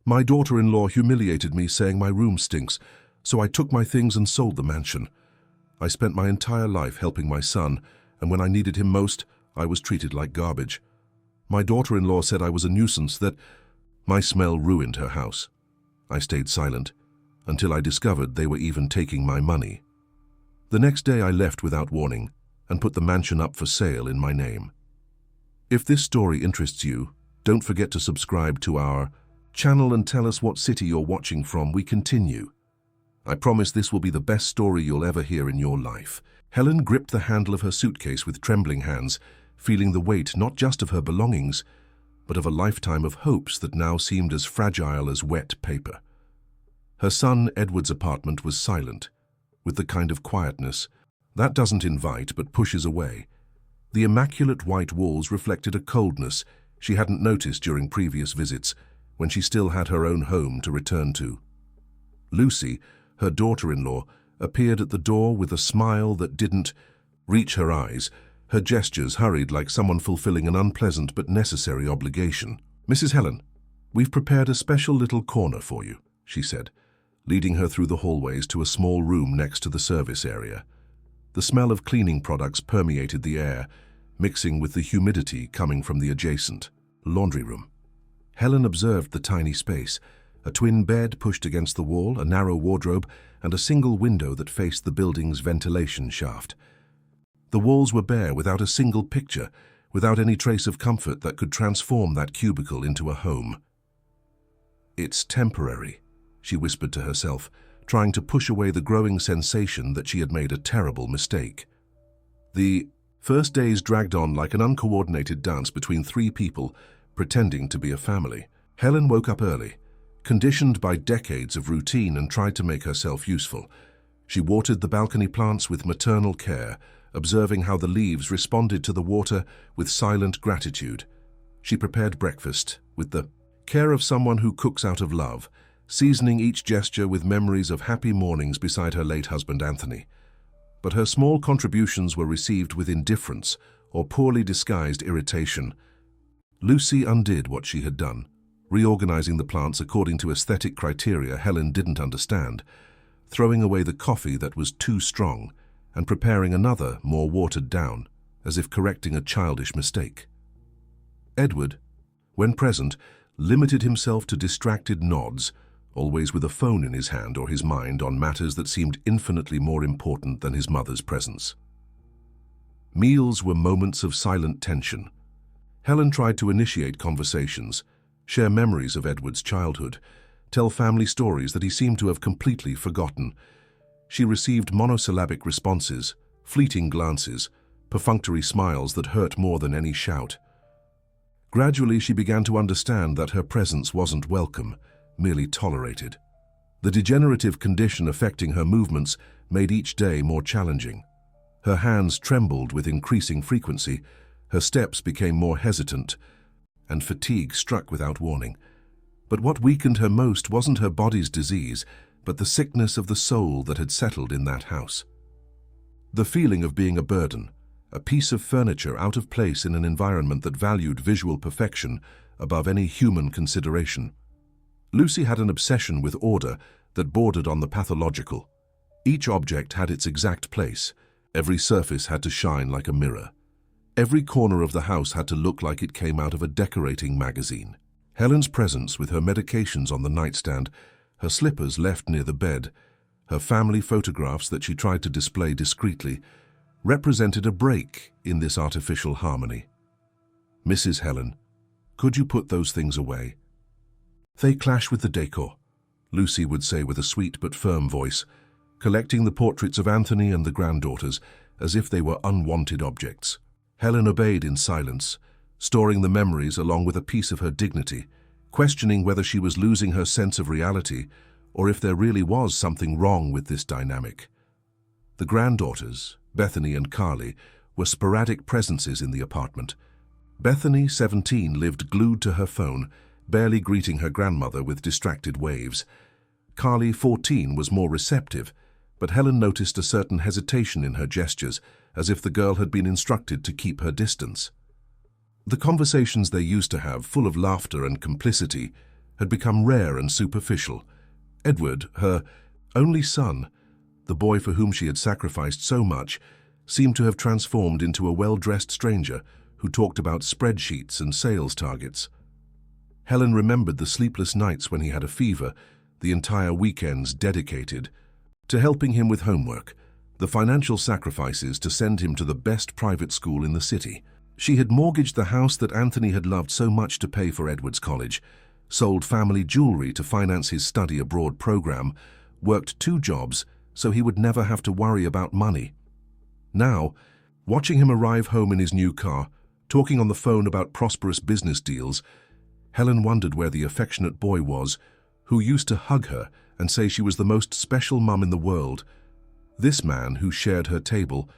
My daughter-in-law humiliated me, saying my room stinks, so I took my things and sold the mansion. I spent my entire life helping my son, and when I needed him most, I was treated like garbage. My daughter-in-law said I was a nuisance, that my smell ruined her house. I stayed silent, until I discovered they were even taking my money. The next day I left without warning, and put the mansion up for sale in my name. If this story interests you, don't forget to subscribe to our channel and tell us what city you're watching from. We continue. I promise this will be the best story you'll ever hear in your life. Helen gripped the handle of her suitcase with trembling hands, feeling the weight not just of her belongings, but of a lifetime of hopes that now seemed as fragile as wet paper. Her son Edward's apartment was silent, with the kind of quietness that doesn't invite but pushes away. The immaculate white walls reflected a coldness she hadn't noticed during previous visits, when she still had her own home to return to. Lucy, her daughter-in-law, appeared at the door with a smile that didn't reach her eyes. Her gestures hurried like someone fulfilling an unpleasant but necessary obligation. "Mrs. Helen, we've prepared a special little corner for you," she said, leading her through the hallways to a small room next to the service area. The smell of cleaning products permeated the air, mixing with the humidity coming from the adjacent laundry room. Helen observed the tiny space, a twin bed pushed against the wall, a narrow wardrobe, and a single window that faced the building's ventilation shaft. The walls were bare, without a single picture, without any trace of comfort that could transform that cubicle into a home. "It's temporary," she whispered to herself, trying to push away the growing sensation that she had made a terrible mistake. The first days dragged on like an uncoordinated dance between three people pretending to be a family. Helen woke up early, conditioned by decades of routine, and tried to make herself useful. She watered the balcony plants with maternal care, observing how the leaves responded to the water with silent gratitude. She prepared breakfast with the care of someone who cooks out of love, seasoning each gesture with memories of happy mornings beside her late husband Anthony. But her small contributions were received with indifference or poorly disguised irritation. Lucy undid what she had done, reorganizing the plants according to aesthetic criteria Helen didn't understand, throwing away the coffee that was too strong and preparing another more watered down, as if correcting a childish mistake. Edward, when present, limited himself to distracted nods, always with a phone in his hand or his mind on matters that seemed infinitely more important than his mother's presence. Meals were moments of silent tension. Helen tried to initiate conversations, share memories of Edward's childhood, tell family stories that he seemed to have completely forgotten. She received monosyllabic responses, fleeting glances, perfunctory smiles that hurt more than any shout. Gradually, she began to understand that her presence wasn't welcome, merely tolerated. The degenerative condition affecting her movements made each day more challenging. Her hands trembled with increasing frequency, her steps became more hesitant, and fatigue struck without warning. But what weakened her most wasn't her body's disease, but the sickness of the soul that had settled in that house. The feeling of being a burden, a piece of furniture out of place in an environment that valued visual perfection above any human consideration. Lucy had an obsession with order that bordered on the pathological. Each object had its exact place. Every surface had to shine like a mirror. Every corner of the house had to look like it came out of a decorating magazine. Helen's presence, with her medications on the nightstand, her slippers left near the bed, her family photographs that she tried to display discreetly, represented a break in this artificial harmony. "Mrs. Helen, could you put those things away? They clash with the decor," Lucy would say with a sweet but firm voice, collecting the portraits of Anthony and the granddaughters as if they were unwanted objects. Helen obeyed in silence, storing the memories along with a piece of her dignity, questioning whether she was losing her sense of reality or if there really was something wrong with this dynamic. The granddaughters, Bethany and Carly, were sporadic presences in the apartment. Bethany, 17, lived glued to her phone, barely greeting her grandmother with distracted waves. Carly, 14, was more receptive, but Helen noticed a certain hesitation in her gestures, as if the girl had been instructed to keep her distance. The conversations they used to have, full of laughter and complicity, had become rare and superficial. Edward, her only son, the boy for whom she had sacrificed so much, seemed to have transformed into a well-dressed stranger who talked about spreadsheets and sales targets. Helen remembered the sleepless nights when he had a fever, the entire weekends dedicated to helping him with homework, the financial sacrifices to send him to the best private school in the city. She had mortgaged the house that Anthony had loved so much to pay for Edward's college, sold family jewelry to finance his study abroad program, worked 2 jobs so he would never have to worry about money. Now, watching him arrive home in his new car, talking on the phone about prosperous business deals, Helen wondered where the affectionate boy was, who used to hug her and say she was the most special mum in the world. This man, who shared her table,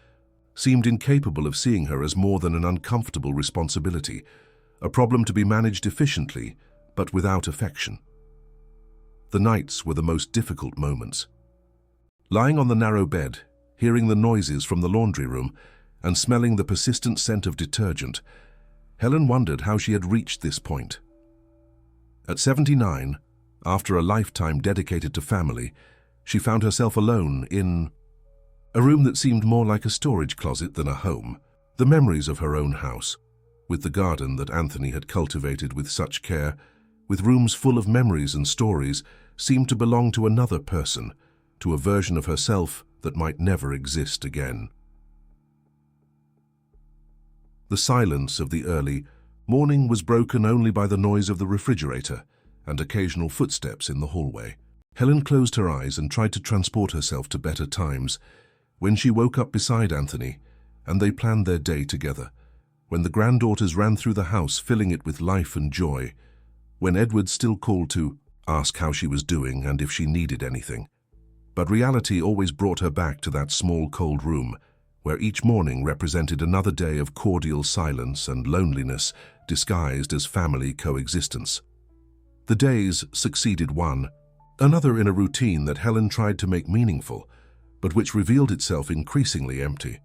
seemed incapable of seeing her as more than an uncomfortable responsibility, a problem to be managed efficiently, but without affection. The nights were the most difficult moments. Lying on the narrow bed, hearing the noises from the laundry room, and smelling the persistent scent of detergent, Helen wondered how she had reached this point. At 79, after a lifetime dedicated to family, she found herself alone in a room that seemed more like a storage closet than a home. The memories of her own house, with the garden that Anthony had cultivated with such care, with rooms full of memories and stories, seemed to belong to another person, to a version of herself that might never exist again. The silence of the early morning was broken only by the noise of the refrigerator and occasional footsteps in the hallway. Helen closed her eyes and tried to transport herself to better times, when she woke up beside Anthony and they planned their day together, when the granddaughters ran through the house filling it with life and joy, when Edward still called to ask how she was doing and if she needed anything. But reality always brought her back to that small cold room, where each morning represented another day of cordial silence and loneliness disguised as family coexistence. The days succeeded one another in a routine that Helen tried to make meaningful, but which revealed itself increasingly empty.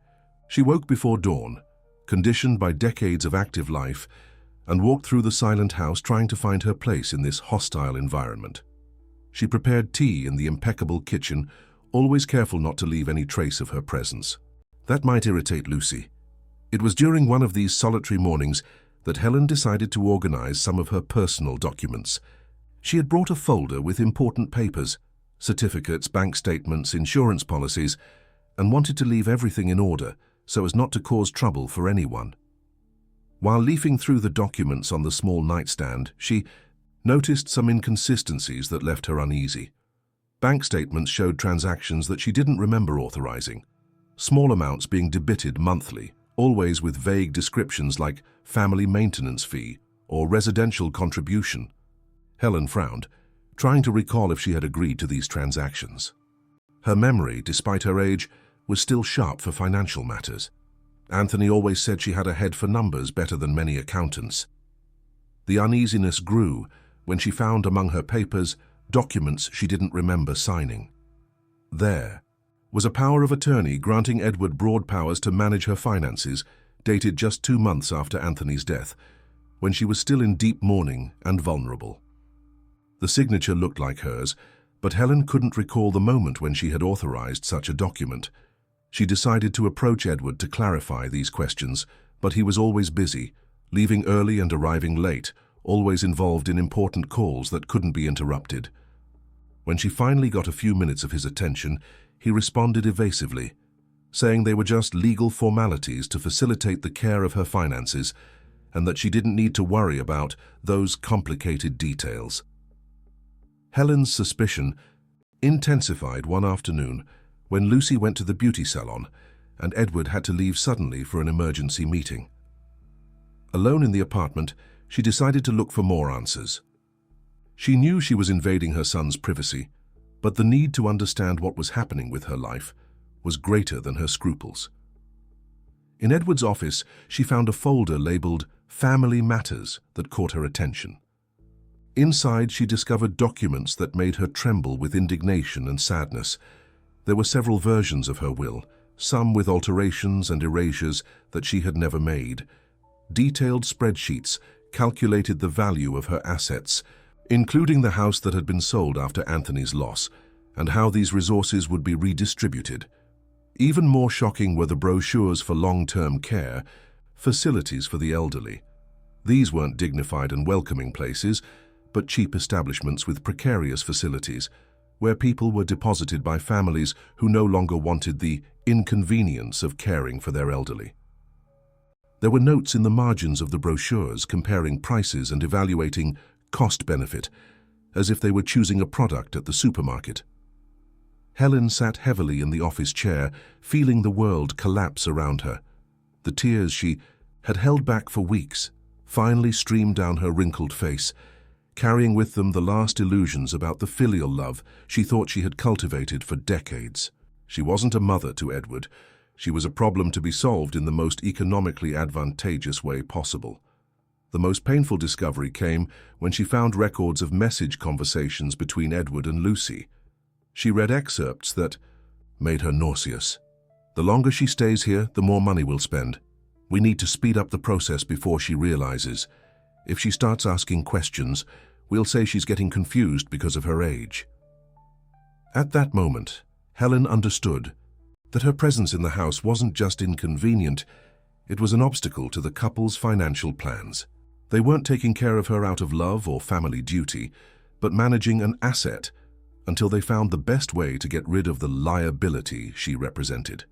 She woke before dawn, conditioned by decades of active life, and walked through the silent house trying to find her place in this hostile environment. She prepared tea in the impeccable kitchen, always careful not to leave any trace of her presence. That might irritate Lucy. It was during one of these solitary mornings that Helen decided to organize some of her personal documents. She had brought a folder with important papers, certificates, bank statements, insurance policies, and wanted to leave everything in order so as not to cause trouble for anyone. While leafing through the documents on the small nightstand, she noticed some inconsistencies that left her uneasy. Bank statements showed transactions that she didn't remember authorizing, small amounts being debited monthly, always with vague descriptions like family maintenance fee or residential contribution. Helen frowned, trying to recall if she had agreed to these transactions. Her memory, despite her age, was still sharp for financial matters. Anthony always said she had a head for numbers better than many accountants. The uneasiness grew when she found among her papers documents she didn't remember signing. There was a power of attorney granting Edward broad powers to manage her finances, dated just 2 months after Anthony's death, when she was still in deep mourning and vulnerable. The signature looked like hers, but Helen couldn't recall the moment when she had authorized such a document. She decided to approach Edward to clarify these questions, but he was always busy, leaving early and arriving late, always involved in important calls that couldn't be interrupted. When she finally got a few minutes of his attention, he responded evasively, saying they were just legal formalities to facilitate the care of her finances and that she didn't need to worry about those complicated details. Helen's suspicion intensified one afternoon when Lucy went to the beauty salon and Edward had to leave suddenly for an emergency meeting. Alone in the apartment, she decided to look for more answers. She knew she was invading her son's privacy, but the need to understand what was happening with her life was greater than her scruples. In Edward's office, she found a folder labeled Family Matters that caught her attention. Inside, she discovered documents that made her tremble with indignation and sadness. There were several versions of her will, some with alterations and erasures that she had never made. Detailed spreadsheets calculated the value of her assets, including the house that had been sold after Anthony's loss, and how these resources would be redistributed. Even more shocking were the brochures for long-term care, facilities for the elderly. These weren't dignified and welcoming places, but cheap establishments with precarious facilities, where people were deposited by families who no longer wanted the inconvenience of caring for their elderly. There were notes in the margins of the brochures comparing prices and evaluating cost-benefit, as if they were choosing a product at the supermarket. Helen sat heavily in the office chair, feeling the world collapse around her. The tears she had held back for weeks finally streamed down her wrinkled face, carrying with them the last illusions about the filial love she thought she had cultivated for decades. She wasn't a mother to Edward. She was a problem to be solved in the most economically advantageous way possible. The most painful discovery came when she found records of message conversations between Edward and Lucy. She read excerpts that made her nauseous. "The longer she stays here, the more money we'll spend. We need to speed up the process before she realizes. If she starts asking questions, we'll say she's getting confused because of her age." At that moment, Helen understood that her presence in the house wasn't just inconvenient, it was an obstacle to the couple's financial plans. They weren't taking care of her out of love or family duty, but managing an asset until they found the best way to get rid of the liability she represented.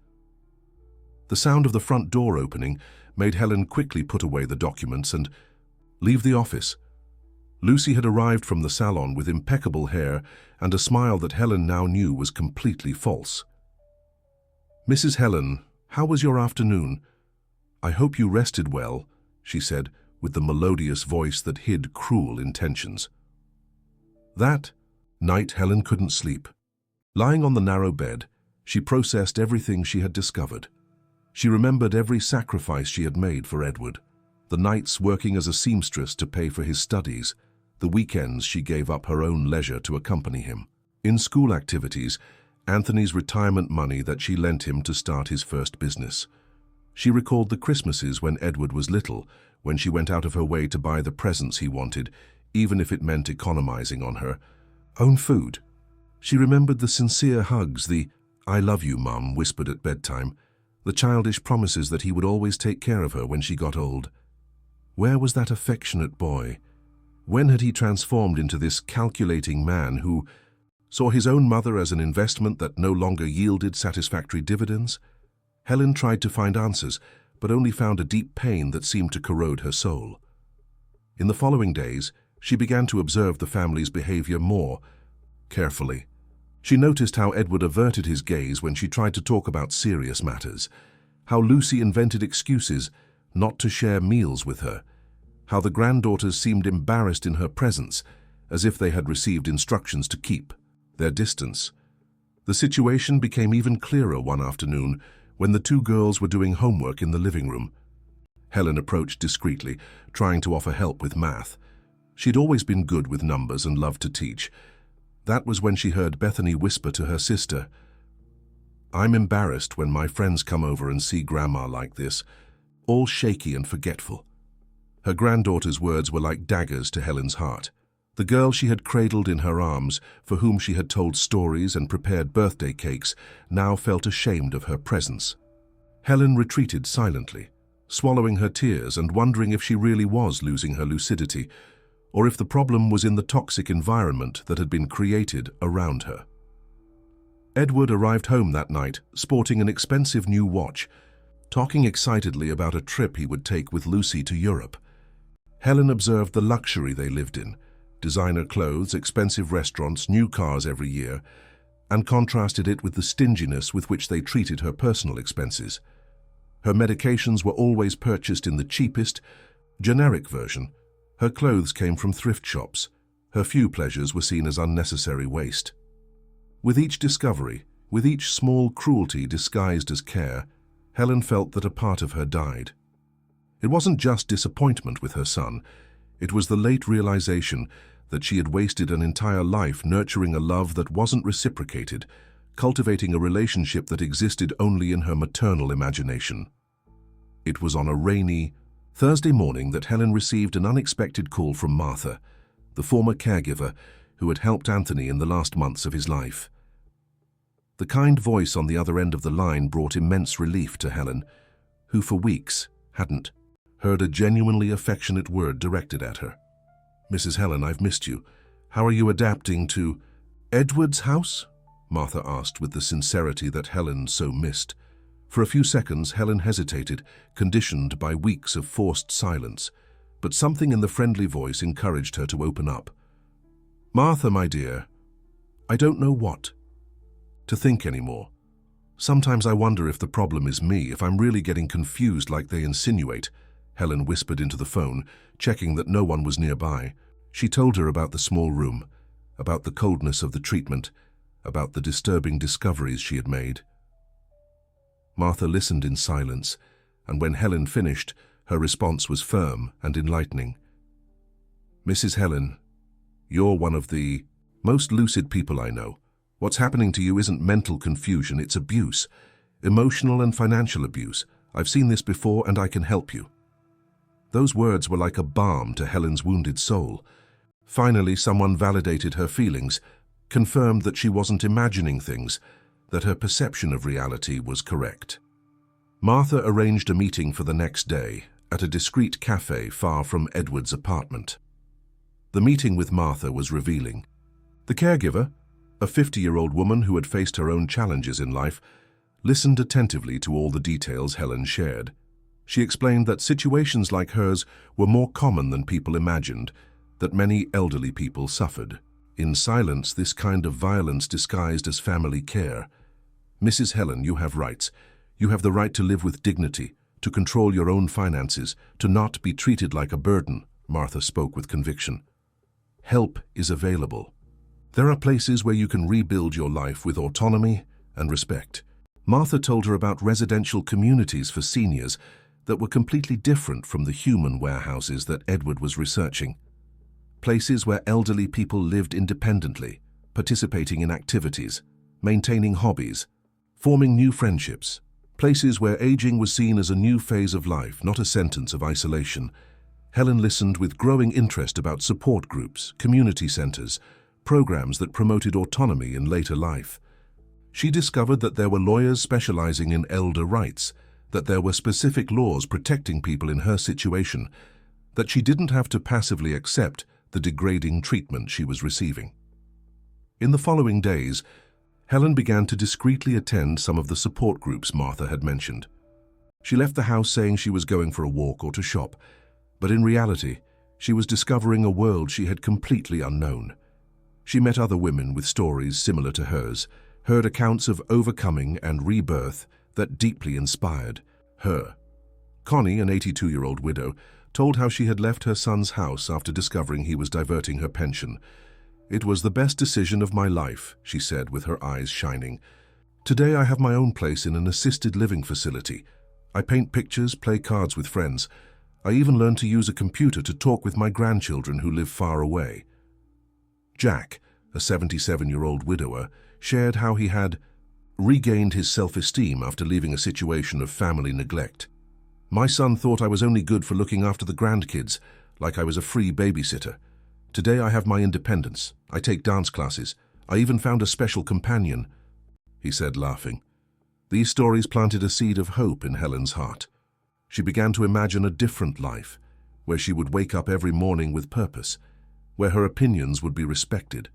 The sound of the front door opening made Helen quickly put away the documents and leave the office. Lucy had arrived from the salon with impeccable hair and a smile that Helen now knew was completely false. "Mrs. Helen, how was your afternoon? I hope you rested well," she said, with the melodious voice that hid cruel intentions. That night Helen couldn't sleep. Lying on the narrow bed, she processed everything she had discovered. She remembered every sacrifice she had made for Edward, the nights working as a seamstress to pay for his studies, the weekends she gave up her own leisure to accompany him. In school activities, Anthony's retirement money that she lent him to start his first business. She recalled the Christmases when Edward was little, when she went out of her way to buy the presents he wanted, even if it meant economizing on her own food. She remembered the sincere hugs, the "I love you, Mum," whispered at bedtime, the childish promises that he would always take care of her when she got old. Where was that affectionate boy? When had he transformed into this calculating man who saw his own mother as an investment that no longer yielded satisfactory dividends? Helen tried to find answers, but only found a deep pain that seemed to corrode her soul. In the following days, she began to observe the family's behavior more carefully. She noticed how Edward averted his gaze when she tried to talk about serious matters, how Lucy invented excuses not to share meals with her, how the granddaughters seemed embarrassed in her presence, as if they had received instructions to keep their distance. The situation became even clearer one afternoon when the two girls were doing homework in the living room. Helen approached discreetly, trying to offer help with math. She'd always been good with numbers and loved to teach. That was when she heard Bethany whisper to her sister, "I'm embarrassed when my friends come over and see Grandma like this, all shaky and forgetful." Her granddaughter's words were like daggers to Helen's heart. The girl she had cradled in her arms, for whom she had told stories and prepared birthday cakes, now felt ashamed of her presence. Helen retreated silently, swallowing her tears and wondering if she really was losing her lucidity, or if the problem was in the toxic environment that had been created around her. Edward arrived home that night, sporting an expensive new watch, talking excitedly about a trip he would take with Lucy to Europe. Helen observed the luxury they lived in, designer clothes, expensive restaurants, new cars every year, and contrasted it with the stinginess with which they treated her personal expenses. Her medications were always purchased in the cheapest, generic version. Her clothes came from thrift shops. Her few pleasures were seen as unnecessary waste. With each discovery, with each small cruelty disguised as care, Helen felt that a part of her died. It wasn't just disappointment with her son. It was the late realization that she had wasted an entire life nurturing a love that wasn't reciprocated, cultivating a relationship that existed only in her maternal imagination. It was on a rainy Thursday morning that Helen received an unexpected call from Martha, the former caregiver who had helped Anthony in the last months of his life. The kind voice on the other end of the line brought immense relief to Helen, who for weeks hadn't heard a genuinely affectionate word directed at her. "Mrs. Helen, I've missed you. How are you adapting to Edward's house?" Martha asked with the sincerity that Helen so missed. For a few seconds, Helen hesitated, conditioned by weeks of forced silence, but something in the friendly voice encouraged her to open up. "Martha, my dear, I don't know what to think anymore. Sometimes I wonder if the problem is me, if I'm really getting confused like they insinuate," Helen whispered into the phone, checking that no one was nearby. She told her about the small room, about the coldness of the treatment, about the disturbing discoveries she had made. Martha listened in silence, and when Helen finished, her response was firm and enlightening. "Mrs. Helen, you're one of the most lucid people I know. What's happening to you isn't mental confusion, it's abuse. Emotional and financial abuse. I've seen this before and I can help you." Those words were like a balm to Helen's wounded soul. Finally, someone validated her feelings, confirmed that she wasn't imagining things, that her perception of reality was correct. Martha arranged a meeting for the next day at a discreet cafe far from Edward's apartment. The meeting with Martha was revealing. The caregiver, a 50-year-old woman who had faced her own challenges in life, listened attentively to all the details Helen shared. She explained that situations like hers were more common than people imagined, that many elderly people suffered. In silence, this kind of violence disguised as family care. "Mrs. Helen, you have rights. You have the right to live with dignity, to control your own finances, to not be treated like a burden," Martha spoke with conviction. "Help is available. There are places where you can rebuild your life with autonomy and respect." Martha told her about residential communities for seniors that were completely different from the human warehouses that Edward was researching. Places where elderly people lived independently, participating in activities, maintaining hobbies, forming new friendships. Places where aging was seen as a new phase of life, not a sentence of isolation. Helen listened with growing interest about support groups, community centers, programs that promoted autonomy in later life. She discovered that there were lawyers specializing in elder rights, that there were specific laws protecting people in her situation, that she didn't have to passively accept the degrading treatment she was receiving. In the following days, Helen began to discreetly attend some of the support groups Martha had mentioned. She left the house saying she was going for a walk or to shop, but in reality, she was discovering a world she had completely unknown. She met other women with stories similar to hers, heard accounts of overcoming and rebirth that deeply inspired her. Connie, an 82-year-old widow, told how she had left her son's house after discovering he was diverting her pension. "It was the best decision of my life," she said with her eyes shining. "Today I have my own place in an assisted living facility. I paint pictures, play cards with friends. I even learned to use a computer to talk with my grandchildren who live far away." Jack, a 77-year-old widower, shared how he had regained his self-esteem after leaving a situation of family neglect. "My son thought I was only good for looking after the grandkids, like I was a free babysitter. Today I have my independence. I take dance classes. I even found a special companion," he said, laughing. These stories planted a seed of hope in Helen's heart. She began to imagine a different life, where she would wake up every morning with purpose, where her opinions would be respected,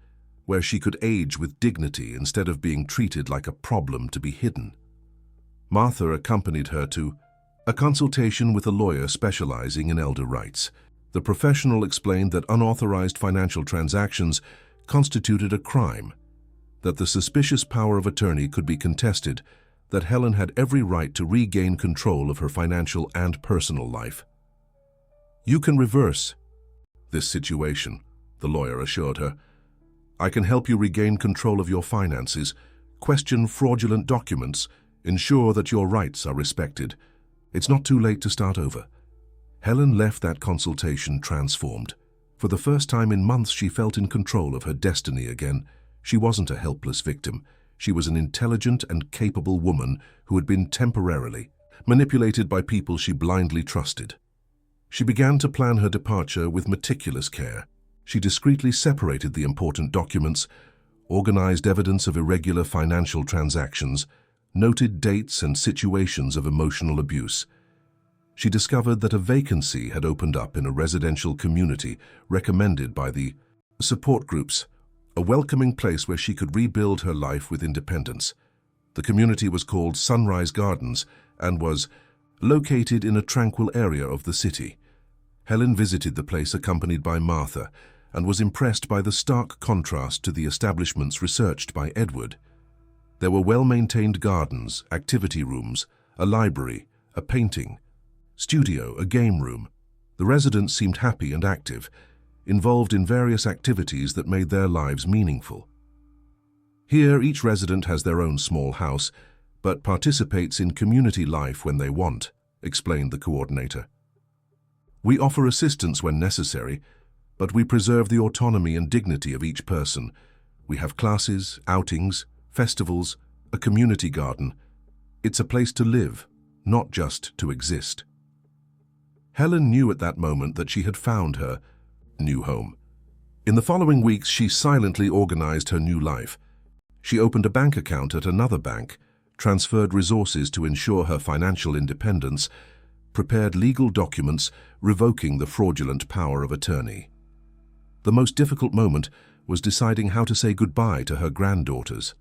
where she could age with dignity instead of being treated like a problem to be hidden. Martha accompanied her to a consultation with a lawyer specializing in elder rights. The professional explained that unauthorized financial transactions constituted a crime, that the suspicious power of attorney could be contested, that Helen had every right to regain control of her financial and personal life. "You can reverse this situation," the lawyer assured her. "I can help you regain control of your finances, question fraudulent documents, ensure that your rights are respected. It's not too late to start over." Helen left that consultation transformed. For the first time in months, she felt in control of her destiny again. She wasn't a helpless victim. She was an intelligent and capable woman who had been temporarily manipulated by people she blindly trusted. She began to plan her departure with meticulous care. She discreetly separated the important documents, organized evidence of irregular financial transactions, noted dates and situations of emotional abuse. She discovered that a vacancy had opened up in a residential community recommended by the support groups, a welcoming place where she could rebuild her life with independence. The community was called Sunrise Gardens and was located in a tranquil area of the city. Helen visited the place accompanied by Martha and was impressed by the stark contrast to the establishments researched by Edward. There were well-maintained gardens, activity rooms, a library, a painting studio, a game room. The residents seemed happy and active, involved in various activities that made their lives meaningful. Here, each resident has their own small house, but participates in community life when they want, explained the coordinator. We offer assistance when necessary, but we preserve the autonomy and dignity of each person. We have classes, outings, festivals, a community garden. It's a place to live, not just to exist. Helen knew at that moment that she had found her new home. In the following weeks, she silently organized her new life. She opened a bank account at another bank, transferred resources to ensure her financial independence, prepared legal documents revoking the fraudulent power of attorney. The most difficult moment was deciding how to say goodbye to her granddaughters.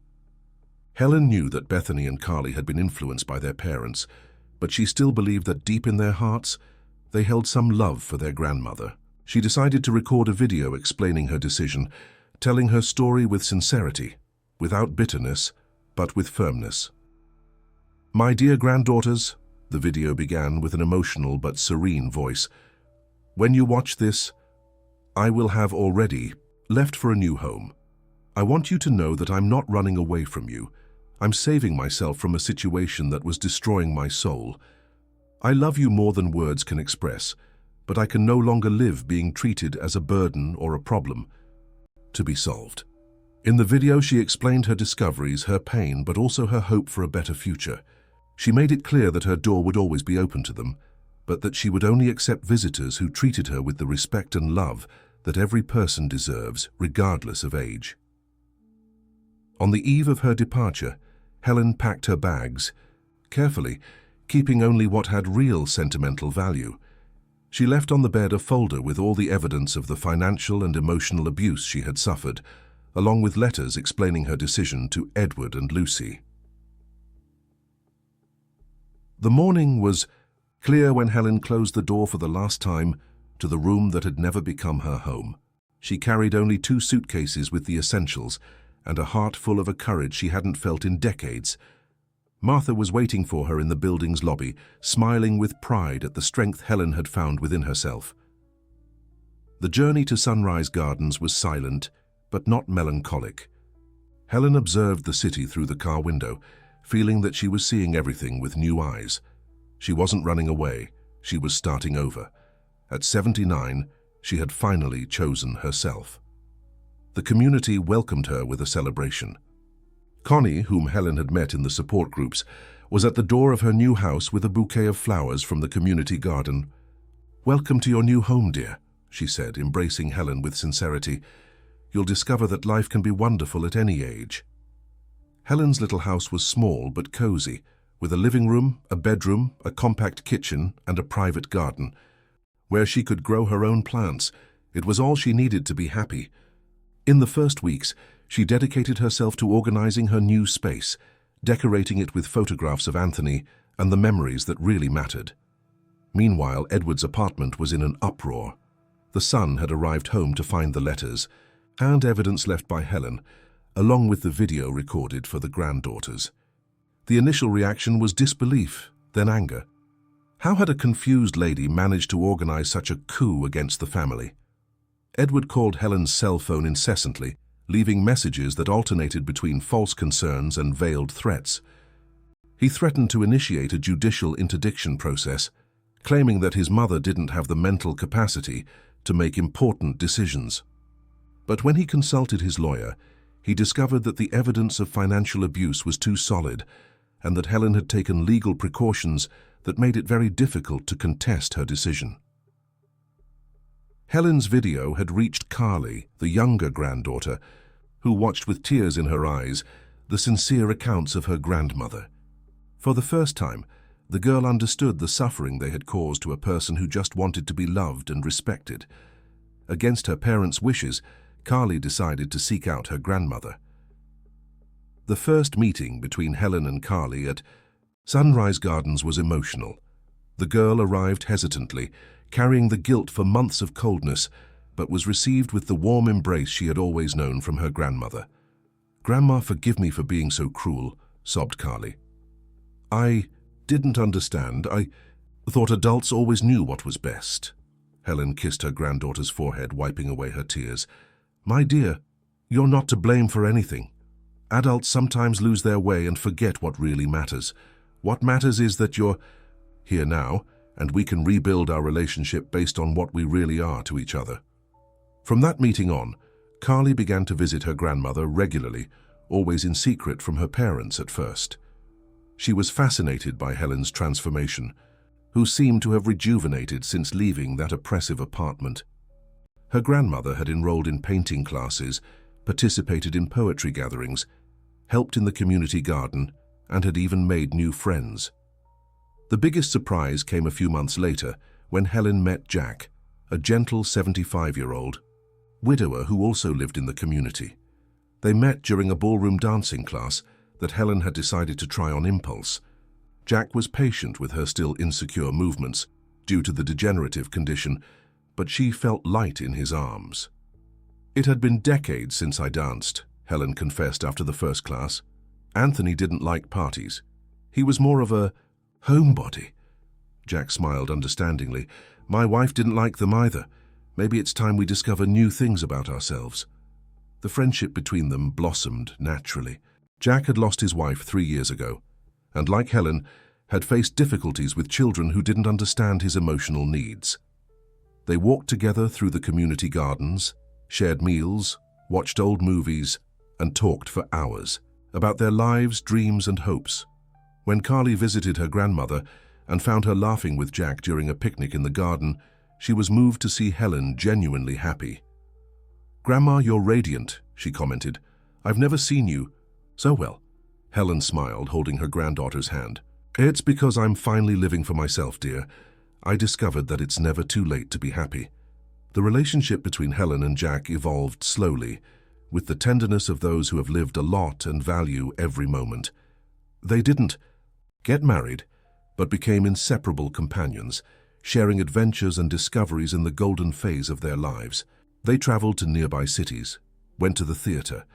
Helen knew that Bethany and Carly had been influenced by their parents, but she still believed that deep in their hearts, they held some love for their grandmother. She decided to record a video explaining her decision, telling her story with sincerity, without bitterness, but with firmness. "My dear granddaughters," the video began with an emotional but serene voice, "when you watch this, I will have already left for a new home. I want you to know that I'm not running away from you. I'm saving myself from a situation that was destroying my soul. I love you more than words can express, but I can no longer live being treated as a burden or a problem to be solved." In the video, she explained her discoveries, her pain, but also her hope for a better future. She made it clear that her door would always be open to them, but that she would only accept visitors who treated her with the respect and love that every person deserves, regardless of age. On the eve of her departure, Helen packed her bags, carefully, keeping only what had real sentimental value. She left on the bed a folder with all the evidence of the financial and emotional abuse she had suffered, along with letters explaining her decision to Edward and Lucy. The morning was clear when Helen closed the door for the last time to the room that had never become her home. She carried only 2 suitcases with the essentials and a heart full of a courage she hadn't felt in decades. Martha was waiting for her in the building's lobby, smiling with pride at the strength Helen had found within herself. The journey to Sunrise Gardens was silent, but not melancholic. Helen observed the city through the car window, feeling that she was seeing everything with new eyes. She wasn't running away, she was starting over. At 79, she had finally chosen herself. The community welcomed her with a celebration. Connie, whom Helen had met in the support groups, was at the door of her new house with a bouquet of flowers from the community garden. "Welcome to your new home, dear," she said, embracing Helen with sincerity. "You'll discover that life can be wonderful at any age." Helen's little house was small but cozy, with a living room, a bedroom, a compact kitchen, and a private garden. Where she could grow her own plants, it was all she needed to be happy. In the first weeks, she dedicated herself to organizing her new space, decorating it with photographs of Anthony and the memories that really mattered. Meanwhile, Edward's apartment was in an uproar. The son had arrived home to find the letters and evidence left by Helen, along with the video recorded for the granddaughters. The initial reaction was disbelief, then anger. How had a confused lady managed to organize such a coup against the family? Edward called Helen's cell phone incessantly, leaving messages that alternated between false concerns and veiled threats. He threatened to initiate a judicial interdiction process, claiming that his mother didn't have the mental capacity to make important decisions. But when he consulted his lawyer, he discovered that the evidence of financial abuse was too solid and that Helen had taken legal precautions that made it very difficult to contest her decision. Helen's video had reached Carly, the younger granddaughter, who watched with tears in her eyes the sincere accounts of her grandmother. For the first time, the girl understood the suffering they had caused to a person who just wanted to be loved and respected. Against her parents' wishes, Carly decided to seek out her grandmother. The first meeting between Helen and Carly at Sunrise Gardens was emotional. The girl arrived hesitantly, carrying the guilt for months of coldness, but was received with the warm embrace she had always known from her grandmother. "Grandma, forgive me for being so cruel," sobbed Carly. "I didn't understand. I thought adults always knew what was best." Helen kissed her granddaughter's forehead, wiping away her tears. "My dear, you're not to blame for anything. Adults sometimes lose their way and forget what really matters. What matters is that you're here now, and we can rebuild our relationship based on what we really are to each other." From that meeting on, Carly began to visit her grandmother regularly, always in secret from her parents at first. She was fascinated by Helen's transformation, who seemed to have rejuvenated since leaving that oppressive apartment. Her grandmother had enrolled in painting classes, participated in poetry gatherings, helped in the community garden, and had even made new friends. The biggest surprise came a few months later when Helen met Jack, a gentle 75-year-old widower who also lived in the community. They met during a ballroom dancing class that Helen had decided to try on impulse. Jack was patient with her still insecure movements due to the degenerative condition, but she felt light in his arms. "It had been decades since I danced," Helen confessed after the first class. "Anthony didn't like parties. He was more of a homebody." Jack smiled understandingly. "My wife didn't like them either. Maybe it's time we discover new things about ourselves." The friendship between them blossomed naturally. Jack had lost his wife 3 years ago, and like Helen, had faced difficulties with children who didn't understand his emotional needs. They walked together through the community gardens, shared meals, watched old movies, and talked for hours about their lives, dreams, and hopes. When Carly visited her grandmother and found her laughing with Jack during a picnic in the garden, she was moved to see Helen genuinely happy. "Grandma, you're radiant," she commented. "I've never seen you so well." Helen smiled, holding her granddaughter's hand. "It's because I'm finally living for myself, dear. I discovered that it's never too late to be happy." The relationship between Helen and Jack evolved slowly, with the tenderness of those who have lived a lot and value every moment. They didn't get married, but became inseparable companions, sharing adventures and discoveries in the golden phase of their lives. They traveled to nearby cities, went to the theater,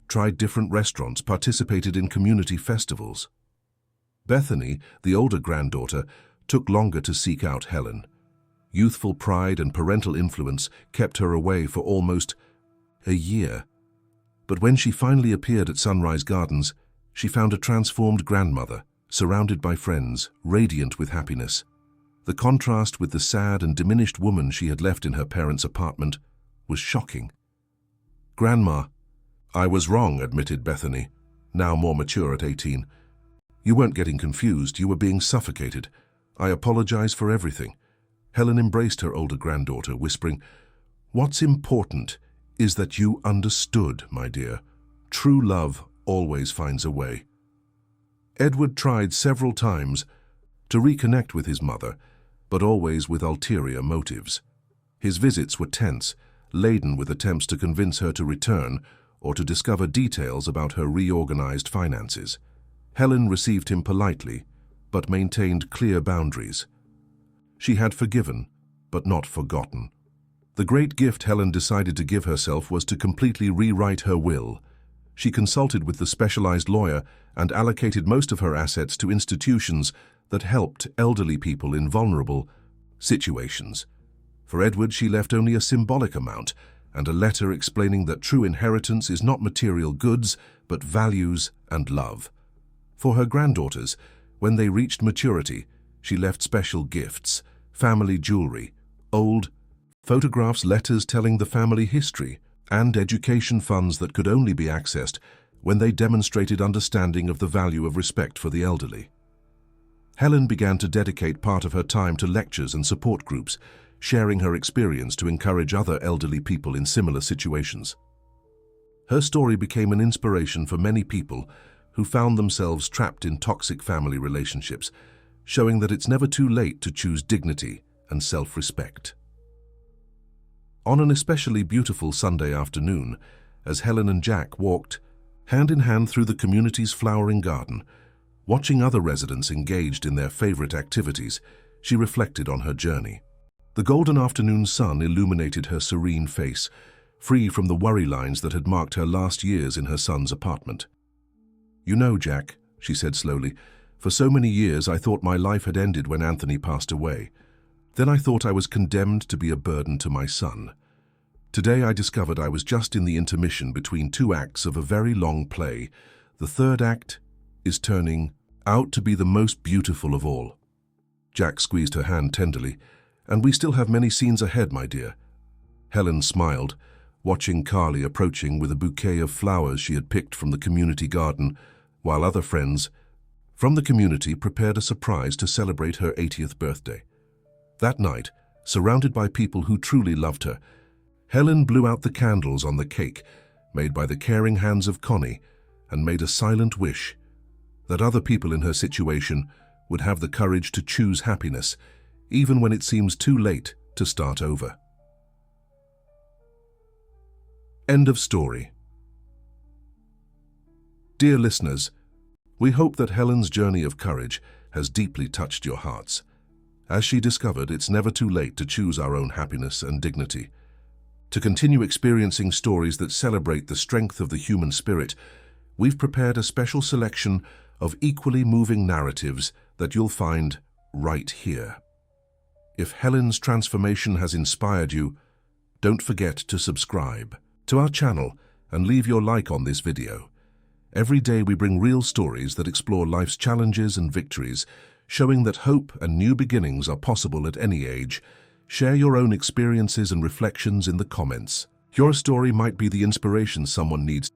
tried different restaurants, participated in community festivals. Bethany, the older granddaughter, took longer to seek out Helen. Youthful pride and parental influence kept her away for almost a year. But when she finally appeared at Sunrise Gardens, she found a transformed grandmother, surrounded by friends, radiant with happiness. The contrast with the sad and diminished woman she had left in her parents' apartment was shocking. "Grandma." "I was wrong," admitted Bethany, now more mature at 18. "You weren't getting confused, you were being suffocated. I apologize for everything." Helen embraced her older granddaughter, whispering, "What's important is that you understood, my dear. True love always finds a way." Edward tried several times to reconnect with his mother, but always with ulterior motives. His visits were tense, laden with attempts to convince her to return or to discover details about her reorganized finances. Helen received him politely, but maintained clear boundaries. She had forgiven, but not forgotten. The great gift Helen decided to give herself was to completely rewrite her will. She consulted with the specialized lawyer and allocated most of her assets to institutions that helped elderly people in vulnerable situations. For Edward, she left only a symbolic amount and a letter explaining that true inheritance is not material goods, but values and love. For her granddaughters, when they reached maturity, she left special gifts, family jewelry, old photographs, letters telling the family history, and education funds that could only be accessed when they demonstrated understanding of the value of respect for the elderly. Helen began to dedicate part of her time to lectures and support groups, sharing her experience to encourage other elderly people in similar situations. Her story became an inspiration for many people who found themselves trapped in toxic family relationships, showing that it's never too late to choose dignity and self-respect. On an especially beautiful Sunday afternoon, as Helen and Jack walked hand in hand through the community's flowering garden, watching other residents engaged in their favorite activities, she reflected on her journey. The golden afternoon sun illuminated her serene face, free from the worry lines that had marked her last years in her son's apartment. "You know, Jack," she said slowly, "for so many years I thought my life had ended when Anthony passed away. Then I thought I was condemned to be a burden to my son. Today I discovered I was just in the intermission between two acts of a very long play. The third act is turning out to be the most beautiful of all." Jack squeezed her hand tenderly. "And we still have many scenes ahead, my dear." Helen smiled, watching Carly approaching with a bouquet of flowers she had picked from the community garden, while other friends from the community prepared a surprise to celebrate her 80th birthday. That night, surrounded by people who truly loved her, Helen blew out the candles on the cake made by the caring hands of Connie and made a silent wish that other people in her situation would have the courage to choose happiness, even when it seems too late to start over. End of story. Dear listeners, we hope that Helen's journey of courage has deeply touched your hearts. As she discovered, it's never too late to choose our own happiness and dignity. To continue experiencing stories that celebrate the strength of the human spirit, we've prepared a special selection of equally moving narratives that you'll find right here. If Helen's transformation has inspired you, don't forget to subscribe to our channel and leave your like on this video. Every day we bring real stories that explore life's challenges and victories, showing that hope and new beginnings are possible at any age. Share your own experiences and reflections in the comments. Your story might be the inspiration someone needs.